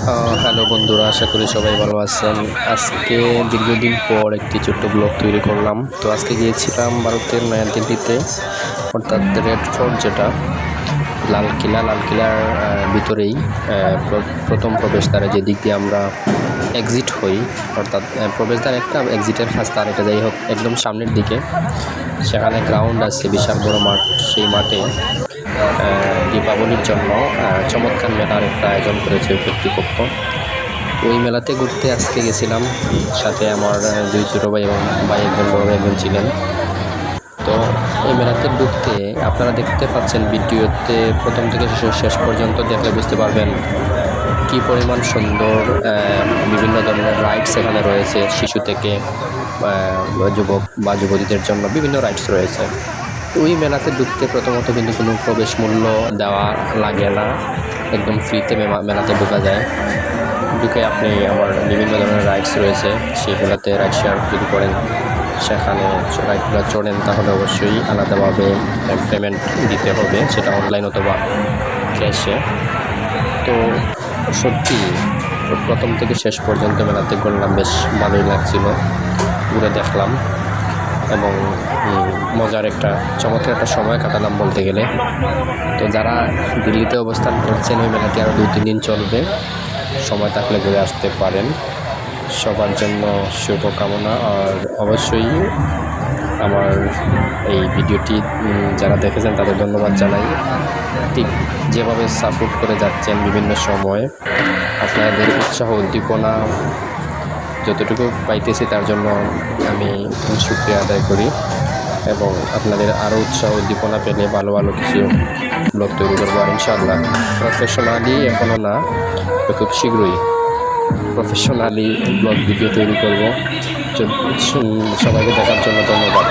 Hello বন্ধুরা, আশা করি সবাই ভালো আছেন। আজকে দীর্ঘদিন পর একটি ছোট্ট ব্লগ তৈরি করলাম। তো আজকে গিয়েছিলাম ভারতের নয়াদিল্লিতে, অর্থাৎ রেড ফোর্ট, যেটা লালকিলার ভিতরেই প্রথম প্রবেশদ্বারে, যেদিক দিয়ে আমরা এক্সিট হই, অর্থাৎ প্রবেশদ্বার একটা, এক্সিটের রাস্তা আর এটা, যাই হোক একদম সামনের দিকে সেখানে গ্রাউন্ড আছে, বিশাল বড় মাঠ। সেই মাঠে দীপাবলির জন্য চমৎকার মেলার একটা আয়োজন করেছে কর্তৃপক্ষ। ওই মেলাতে ঘুরতে আজকে গেছিলাম, সাথে আমার দুই ছোটো ভাই এবং ভাই একজন, বড় ভাই একজন ছিলেন। তো এই মেলাতে ঢুকতে আপনারা দেখতে পাচ্ছেন ভিডিওতে, প্রথম থেকে শেষ পর্যন্ত দেখলে বুঝতে পারবেন কি পরিমাণ সুন্দর। বিভিন্ন ধরনের রাইডস এখানে রয়েছে, শিশু থেকে যুবক বা যুবতীদের জন্য বিভিন্ন রাইডস রয়েছে। ওই মেলাতে ঢুকতে প্রথমত কিন্তু কোনো প্রবেশ মূল্য দেওয়া লাগে না, একদম ফ্রিতে মেলাতে ঢোকা যায়। ঢুকে আপনি আবার বিভিন্ন ধরনের রাইডস রয়েছে, সেইগুলোতে রাইড শেয়ার যদি করেন, সেখানে রাইডগুলো চড়েন, তাহলে অবশ্যই আলাদাভাবে পেমেন্ট দিতে হবে, সেটা অনলাইন অথবা ক্যাশে। তো সত্যি প্রথম থেকে শেষ পর্যন্ত মেলাতে ঘুরলাম, বেশ ভালোই লাগছিল, ঘুরে দেখলাম এবং মজার একটা চমৎকার একটা সময় কাটালাম বলতে গেলে। তো যারা দিল্লিতে অবস্থান করছেন, ওই মেলাটি আরও 2-3 দিন চলবে, সময় থাকলে ঘুরে আসতে পারেন। সবার জন্য শুভকামনা। আর অবশ্যই আমার এই ভিডিওটি যারা দেখেছেন তাদের ধন্যবাদ জানাই। ঠিক যেভাবে সাপোর্ট করে যাচ্ছেন বিভিন্ন সময়, আপনাদের উৎসাহ উদ্দীপনা যতটুকু পাইতেছি তার জন্য আমি শুকরিয়া আদায় করি, এবং আপনাদের আরও উৎসাহ উদ্দীপনা পেলে ভালো ভালো কিছু ব্লগ তৈরি করবো। আর ইনশাআল্লাহ প্রফেশনালি এখনও না, খুব শীঘ্রই প্রফেশনালি ব্লগ ভিডিও তৈরি করব। সবাইকে দেখার জন্য ধন্যবাদ।